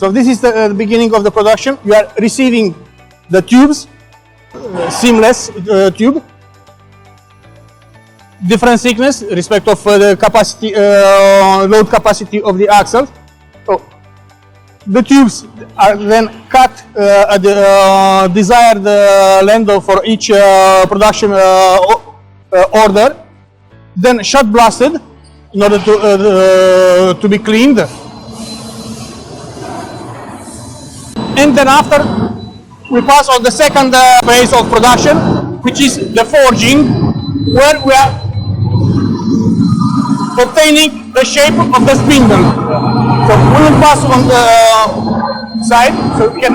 So this is the beginning of the production. You are receiving the tubes, seamless tube, different thickness respect of the capacity, load capacity of the axle. So the tubes are then cut at the desired length for each production order, then shot blasted in order to be cleaned. And then after, we pass on the second phase of production, which is the forging, where we are obtaining the shape of the spindle. So we will pass on the side, so we can.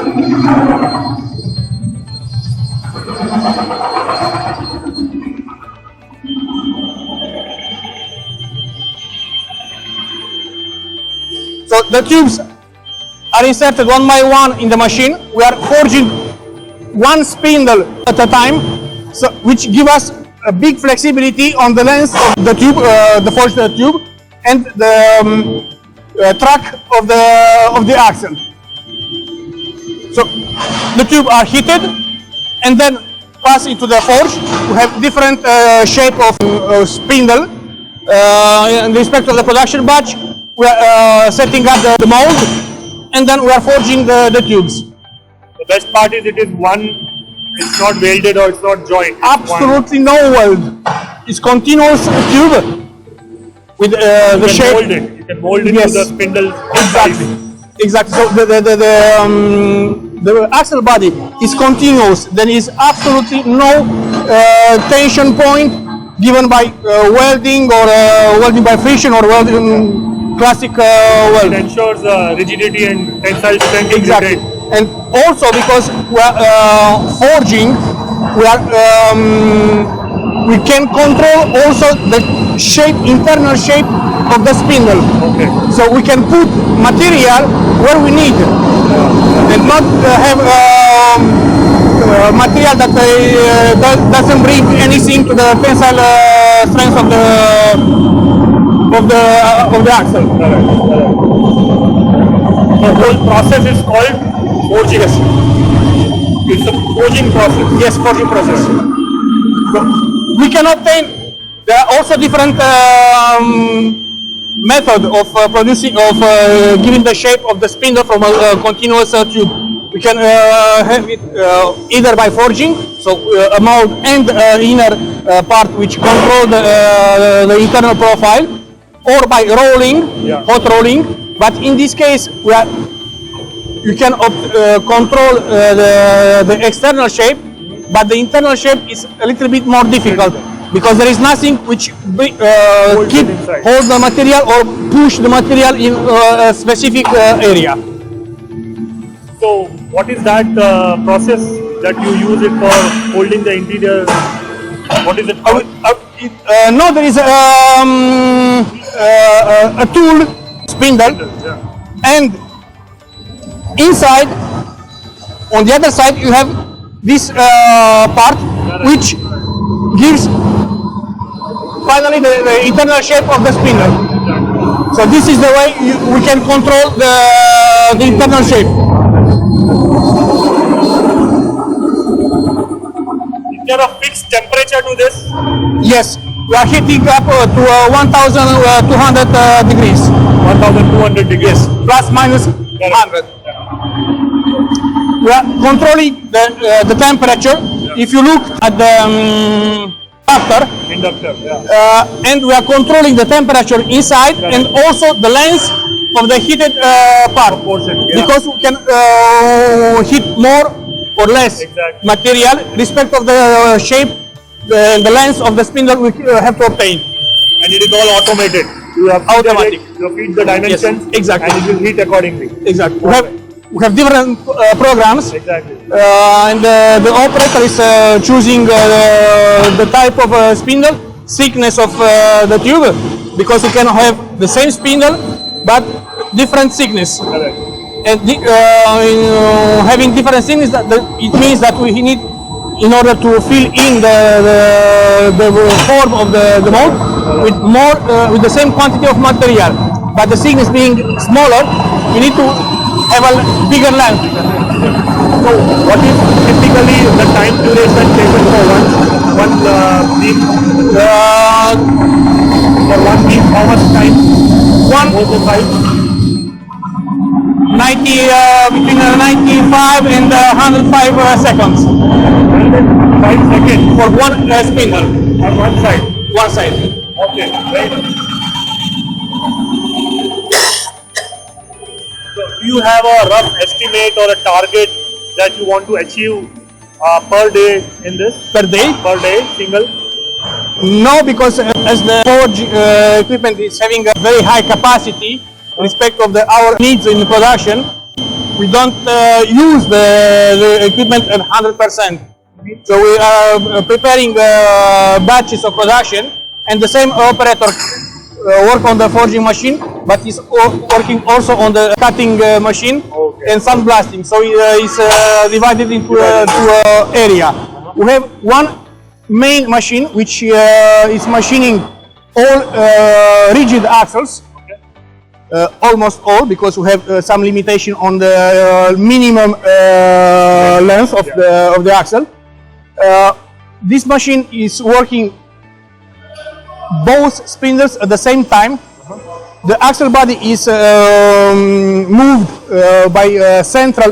So the tubes are inserted one by one in the machine. We are forging one spindle at a time, so which give us a big flexibility on the length of the tube, the forged tube, and the track of the axle. So the tube are heated and then pass into the forge. We have different shape of spindle. In respect of the production batch, we are setting up the mold, and then we are forging the tubes. The best part is it is one, it's not welded or it's not joined. Absolutely no weld. It's continuous tube with the shape. You can mold it yes. to the spindle. Exactly. So the axle body is continuous. There is absolutely no tension point given by welding or welding by friction or welding. Classic weld. It ensures rigidity and tensile strength. Exactly. And also because we are forging, we can control also the shape, internal shape of the spindle. Okay. So we can put material where we need and not have material that doesn't bring anything to the tensile strength of the axle. The whole process is called forging. Yes. It's a forging process. Yes, forging process. So we can obtain. There are also different method of producing, giving the shape of the spindle from a continuous tube. We can have it either by forging, so a mold and inner part which control the internal profile, or by rolling, hot rolling. But in this case, you can control the external shape, but the internal shape is a little bit more difficult because there is nothing which hold the material or push the material in a specific area. So, what is that process that you use it for holding the interior? What is it called? No, there is a tool, spindle, and inside, on the other side, you have this part which gives finally the internal shape of the spindle. So this is the way we can control the internal shape. Is there a fixed temperature to this? Yes, we are heating up to 1,200 degrees. 1,200 degrees. Plus minus 100. We are controlling the temperature. If you look at the inductor, and we are controlling the temperature inside and also the length of the heated part. Because we can heat more or less material respect of the shape the length of the spindle we have to obtain. And it is all automated. You have Automatic. You feed the dimensions. Yes, exactly. And it will heat accordingly. Exactly. We have different programs. Exactly. And the operator is choosing the type of spindle, thickness of the tube, because we can have the same spindle but different thickness. Correct. And having different thickness, it means that we need, in order to fill in the form of the mold with the same quantity of material, but the thickness being smaller, we need to have a bigger length. So what is typically the time duration taken for one beam? For one beam, how much time? Both the sides? Between 95 and 105 seconds 105 seconds for one spindle. on one side. One side. Okay, very good. So do you have a rough estimate or a target that you want to achieve per day in this? Per day? Per day, single? No, because as the forge equipment is having a very high capacity in respect of our needs in production, we don't use the equipment at 100%. So we are preparing batches of production, and the same operator work on the forging machine, but is working also on the cutting machine and sandblasting. So it's divided into two area. We have one main machine which is machining all rigid axles. Almost all, because we have some limitation on the minimum length of the axle. This machine is working both spindles at the same time. The axle body is moved by a central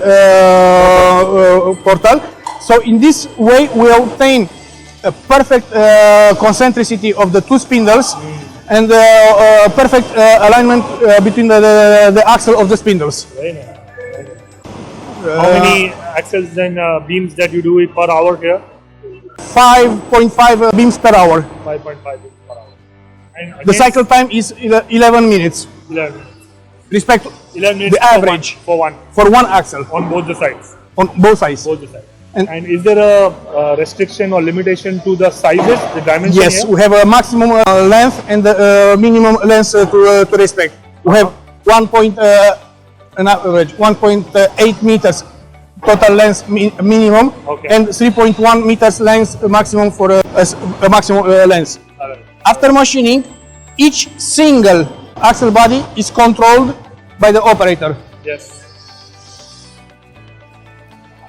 portal. So in this way we obtain a perfect concentricity of the two spindles and perfect alignment between the axle of the spindles. Very nice. How many axles and beams that you do per hour here? 5.5 beams per hour. 5.5 beams per hour. And The cycle time is 11 minutes. 11 minutes. Respect 11 minutes the average for one axle on both the sides. on both sides. Both the sides. And- And is there a restriction or limitation to the sizes, the dimension? Yes, here? we have a maximum length and the minimum length to respect. We have an average 1.8 meters total length minimum, Okay. and 3.1 meters length maximum for a maximum length. Alright. After machining, each single axle body is controlled by the operator, Yes.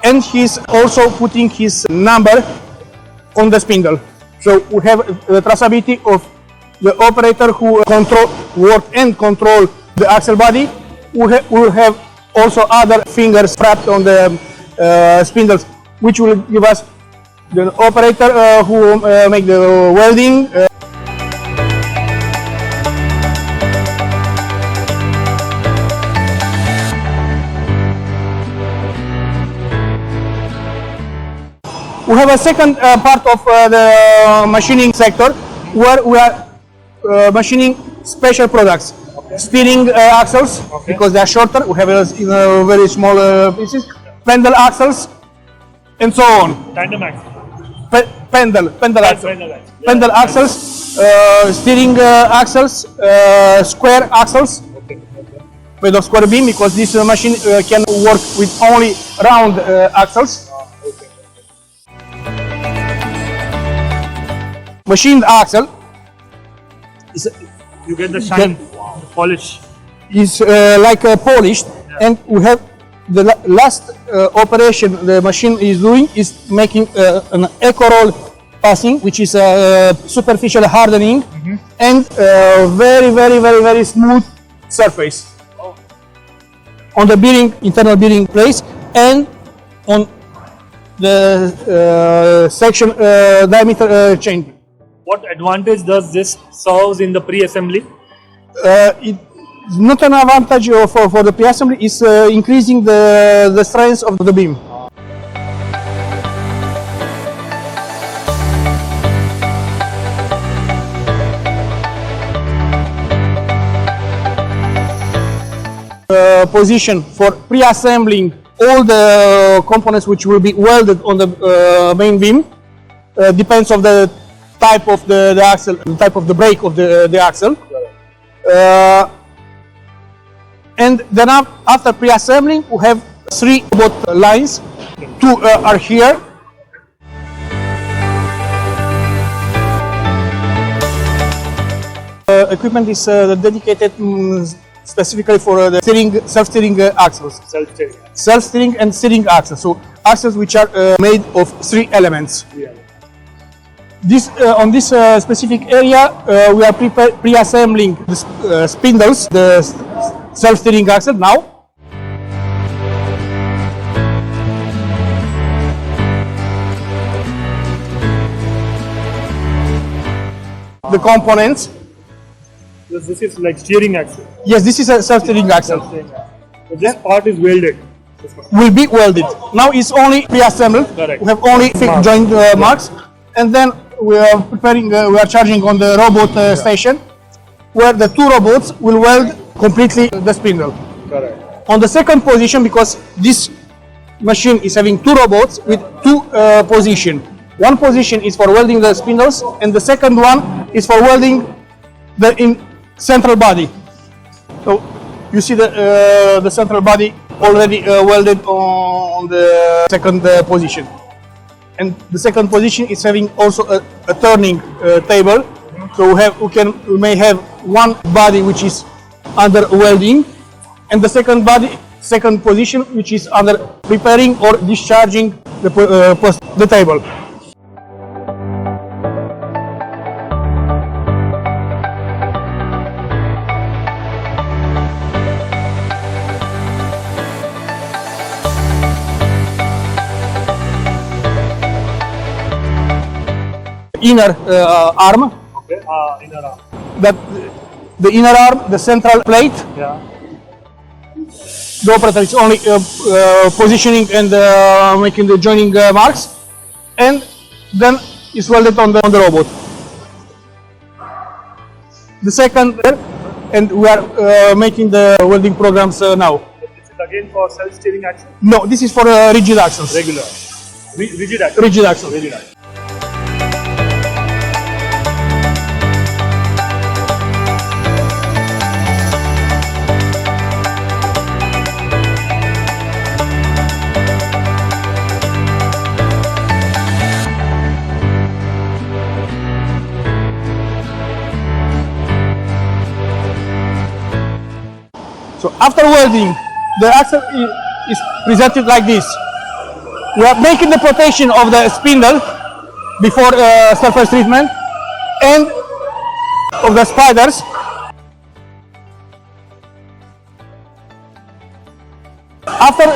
and he's also putting his number on the spindle. So we have the traceability of the operator who control the axle body. We will have also other fingers strapped on the spindles, which will give us the operator who make the welding. We have a second part of the machining sector where we are machining special products. Steering axles, because they are shorter, we have very small pieces, pendle axles, and so on. Tandem axle. Pendle axles. Pendle axle. Pendle axles, steering axles, square axles, Okay. with a square beam, because this machine can work with only round axles. Okay. Machined axle You get the shine, polish. is like polished, and we have the last operation the machine is doing is making an echo roll passing, which is superficial hardening and very smooth surface on the bearing, internal bearing place, and on the section diameter change. What advantage does this serve in the pre-assembly? It's not an advantage for the pre-assembly, it's increasing the strength of the beam. position for pre-assembling all the components which will be welded on the main beam. Depends on the type of the axle, the type of the brake of the axle. And then after pre-assembling, we have 3 robot lines. 2 are here. Equipment is dedicated specifically for the self-steering axles. Self-steering and steering axles. So axles which are made of 3 elements. Yeah. This on this specific area, we are pre-assembling the spindles, the self-steering axle now. The components. This is like steering axle. Yes, this is a self-steering axle. So this part is welded. Will be welded. Now it's only pre-assembled. Correct. We have only fixed joint marks, and then we are preparing. We are charging on the robot station, where the 2 robots will weld completely the spindle. Correct. On the second position, because this machine is having 2 robots with 2 positions. One position is for welding the spindles, and the second one is for welding the central body. So you see the central body already welded on the second position, and the second position is having also a turning table. So we may have one body which is under welding, and the second position which is under preparing or discharging the table. Inner arm. Okay. Inner arm. That the inner arm, the central plate. Yeah. The operator is only positioning and making the joining marks, and then is welded on the robot. The second, and we are making the welding programs now. Is it again for self-steering axle? No, this is for rigid axles. Regular. Rigid axle. Rigid axle. Rigid axle. So after welding, the axle is presented like this. We are making the protection of the spindle before surface treatment and of the spiders. After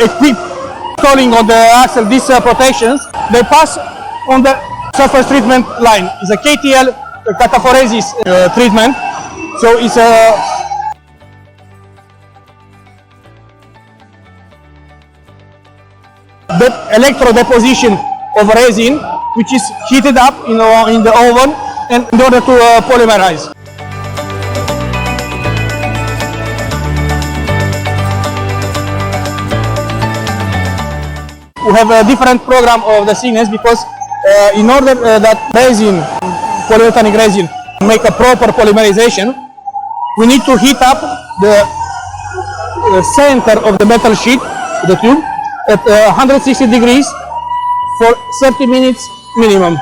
installing on the axle these protections, they pass on the surface treatment line. It's a KTL Cataphoresis treatment. So it's a the electro deposition of resin, which is heated up in the oven, and in order to polymerize. We have a different program of the thickness because in order that resin, polyurethanic resin, make a proper polymerization, we need to heat up the center of the metal sheet, the tube, at 160 degrees for 30 minutes minimum.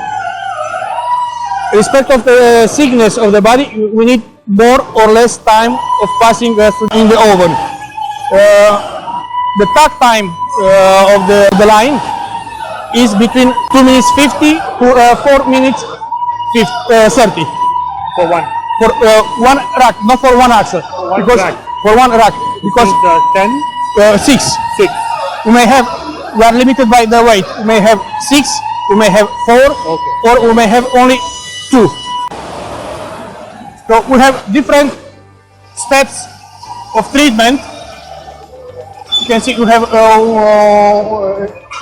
Respect of the thickness of the body, we need more or less time of passing in the oven. The takt time of the line is between 2 minutes 50 to 4 minutes 30. For one. For one rack, not for one axle. One because rack. For one rack, because 6. 6. We are limited by the weight. We may have 6, we may have 4, Okay. or we may have only 2. So we have different steps of treatment. You can see we have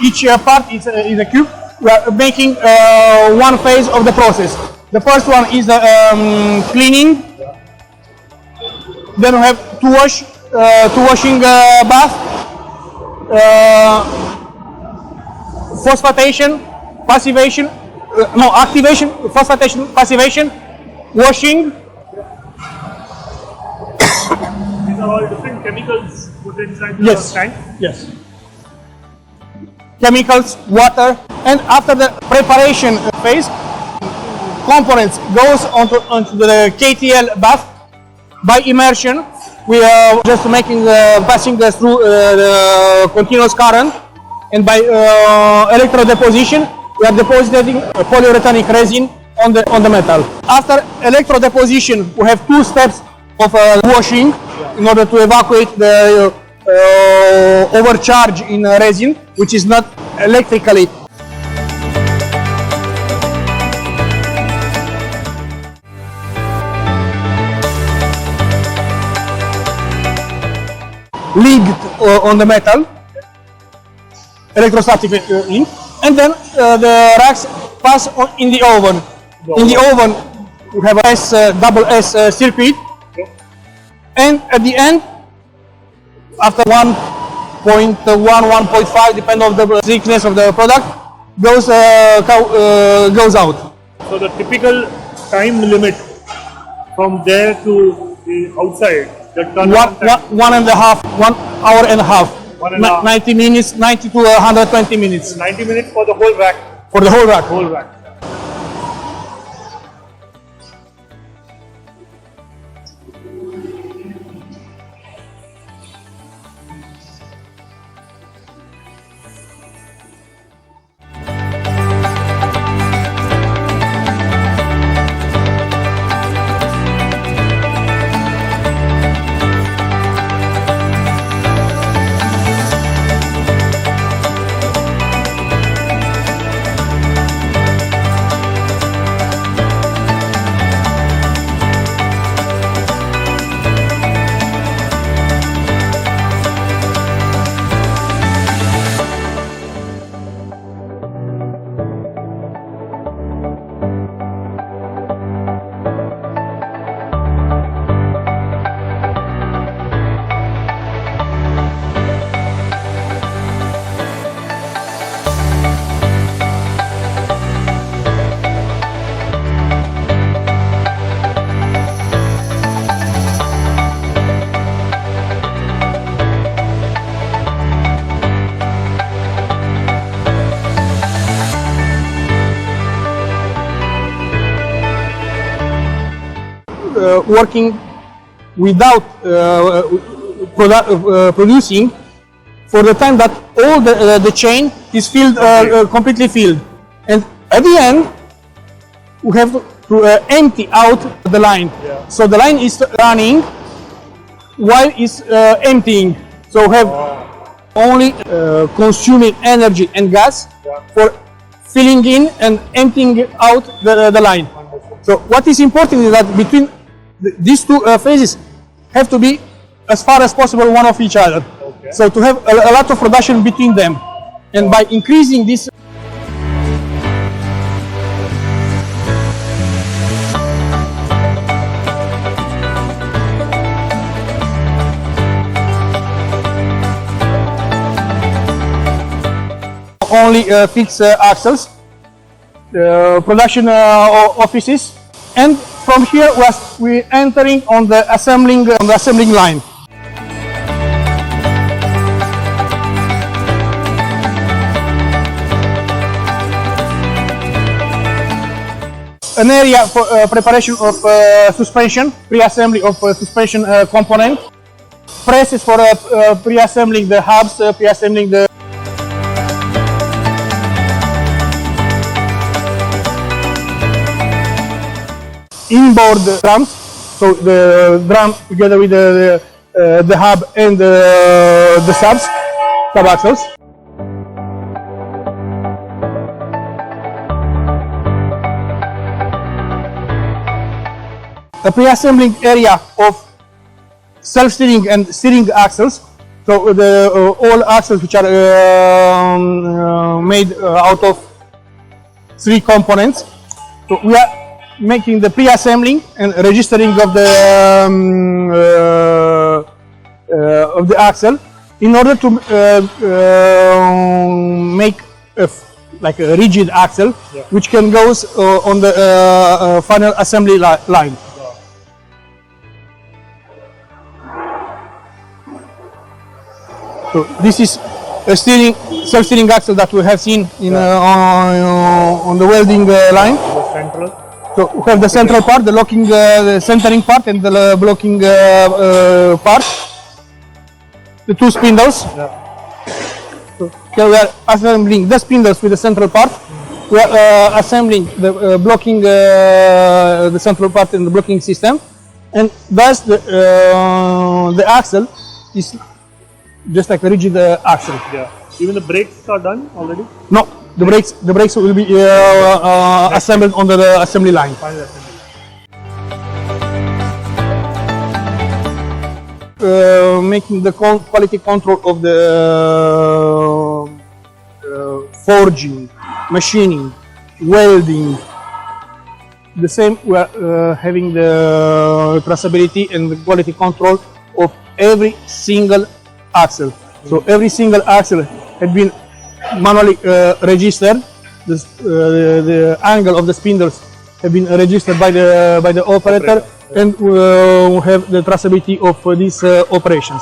each part is a cube. We are making one phase of the process. The first one is the cleaning. Then we have to wash to washing bath, phosphatation, passivation, activation, phosphatation, passivation, washing. These are all different chemicals put inside the tank? Yes. Chemicals, water, and after the preparation phase, components goes onto the KTL bath by immersion. We are just making passing through the continuous current, and by electro deposition, we are depositing polyurethanic resin on the metal. After electro deposition, we have two steps of washing in order to evacuate the overcharge in resin, which is not electrically. Linked on the metal, electrostatic link, and then the racks pass in the oven. In the oven, we have a double S circuit, and at the end, after 1.1, 1.5, depending on the thickness of the product, goes out. So the typical time limit from there to the outside, the turnaround time? 1 hour and a half. 90 minutes, 90 to 120 minutes. 90 minutes for the whole rack? For the whole rack. Whole rack. Working without producing for the time that all the chain is filled, completely filled, and at the end we have to empty out the line. Yeah. So the line is running while it's emptying. So we have only consuming energy and gas for filling in and emptying out the line. So what is important is that between these two phases have to be as far as possible one of each other. Okay. So to have a lot of production between them, and by increasing this only fixed axles, production offices, and from here we're entering on the assembling line. An area for preparation of suspension, pre-assembly of suspension component, presses for pre-assembling the hubs, pre-assembling the inboard drums, so the drum together with the hub and the sub-axles. A pre-assembling area of self-steering and steering axles. So the all axles which are made out of 3 components. So we are making the pre-assembling and registering of the of the axle in order to make like a rigid axle, which can go on the final assembly line. So this is a self-steering axle that we have seen in, on the welding line. The central. So we have the central part, the locking, the centering part, and the blocking part. The two spindles. So here we are assembling the spindles with the central part. We are assembling the blocking, the central part in the blocking system, and thus the axle is just like a rigid axle. Yeah. Even the brakes are done already? No, the brakes will be assembled on the assembly line. Final assembly. Making the quality control of the forging, machining, welding. The same, we are having the traceability and the quality control of every single axle. So every single axle had been manually registered. The angle of the spindles have been registered by the operator, and we have the traceability of these operations.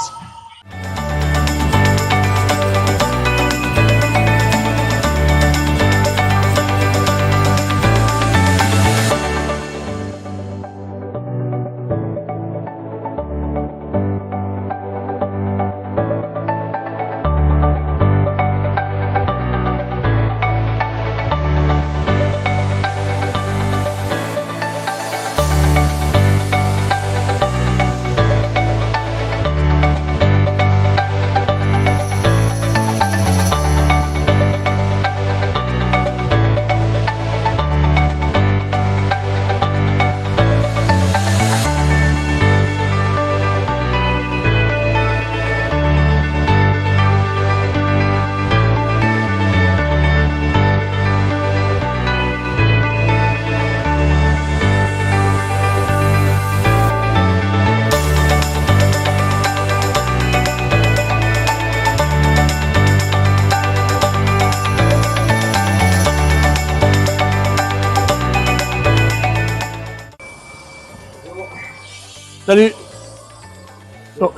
So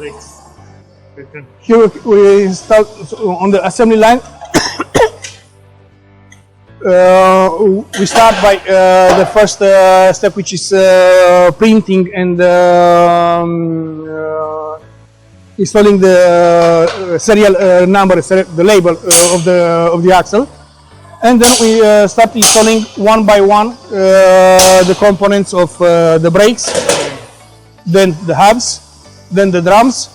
here we install on the assembly line. We start by the first step, which is printing and installing the serial number, the label of the axle, and then we start installing one by one the components of the brakes, then the hubs, then the drums,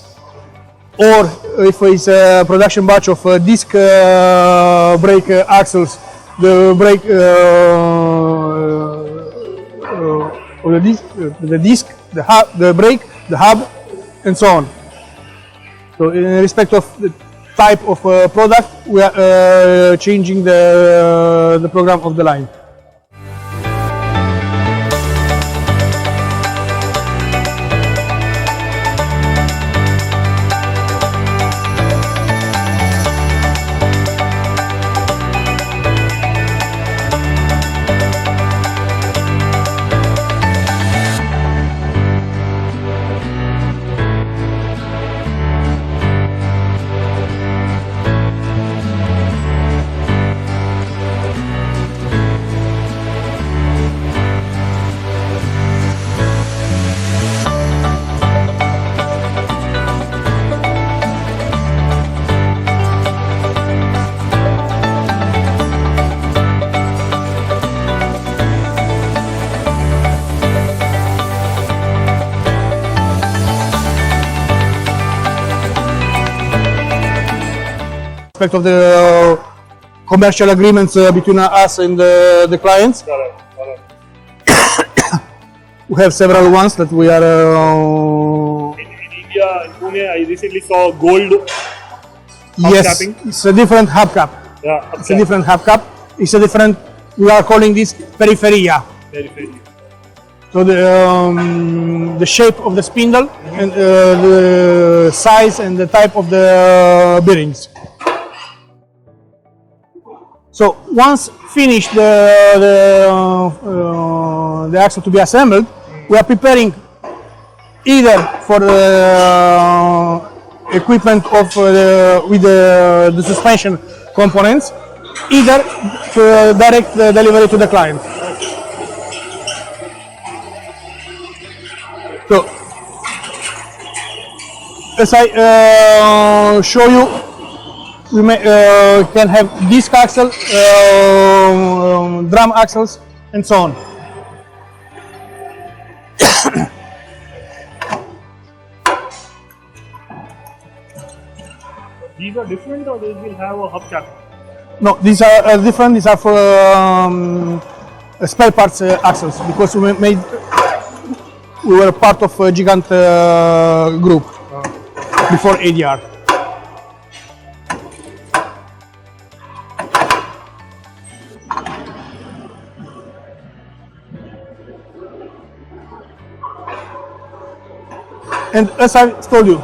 or if it's a production batch of disc brake axles, the brake the disc, the hub, the brake, the hub, and so on. So in respect of the type of product, we are changing the program of the line. Of the commercial agreements between us and the clients. Correct. We have several ones that we are. In India, in Pune, I recently saw gold. Yes, capping. it's a different hubcap. Yeah, It's a different hubcap. It's a different. We are calling this periferia. Periferia. So the shape of the spindle and the size and the type of the bearings. So once finished the axle to be assembled, we are preparing either for the equipment of with the suspension components, either to direct the delivery to the client. So, as I show you, we can have disc axle, drum axles, and so on. These are different, or these will have a hubcap? No, these are different. These are for spare parts axles, because we were part of a Gigant group before ADR. And as I told you,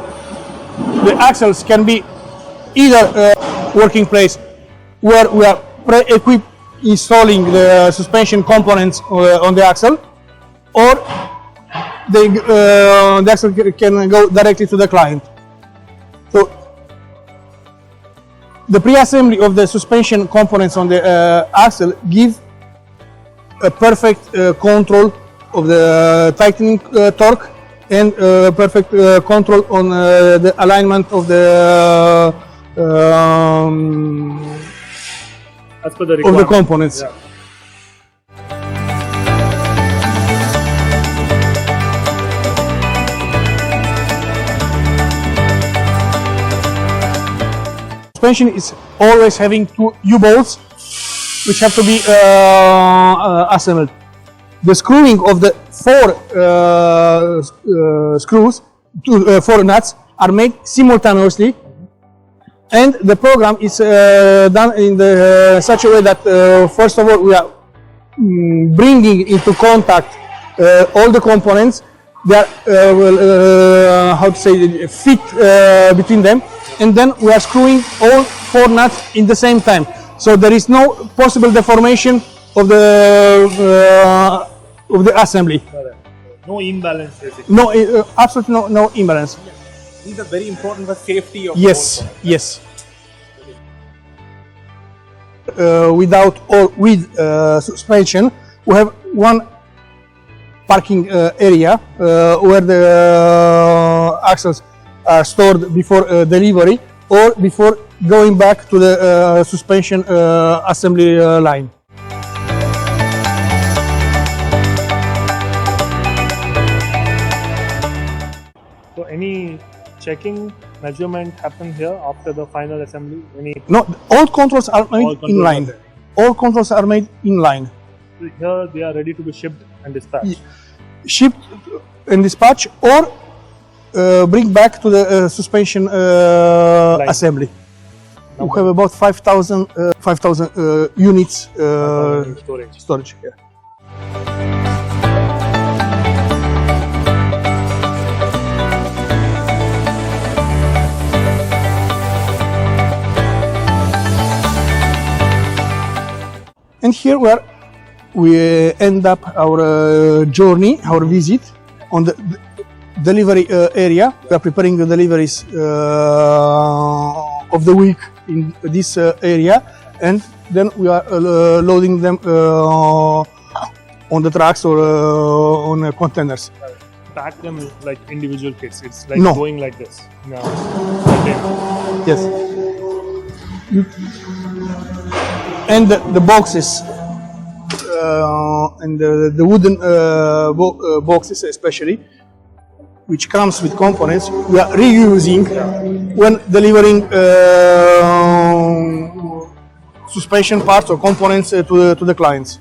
the axles can be either working place where we are pre-equipped installing the suspension components on the axle, or the axle can go directly to the client. So the pre-assembly of the suspension components on the axle give a perfect control of the tightening torque and perfect control on the alignment of the as per the components. Yeah. Suspension is always having two U-bolts which have to be assembled. The screwing of the four nuts are made simultaneously, and the program is done in such a way that first of all we are bringing into contact all the components. They are fit between them, and then we are screwing all four nuts in the same time. So there is no possible deformation of the assembly. No imbalance, basically. No, absolutely no imbalance. These are very important for safety of Yes, yes. Without or with suspension, we have one parking area where the axles are stored before delivery or before going back to the suspension assembly line. So any checking measurement happen here after the final assembly? No, all controls are made in line. All controls are made in line. So here they are ready to be shipped and dispatched. Shipped and dispatched, or bring back to the suspension assembly. We have about 5,000 units storage here. And here we end up our journey, our visit on the delivery area. We are preparing the deliveries of the week in this area, and then we are loading them on the trucks or on containers. Pack them like individual kits. It's like No. going like this. No. Yes. And the boxes and the wooden boxes especially, which comes with components, we are reusing when delivering suspension parts or components to the clients.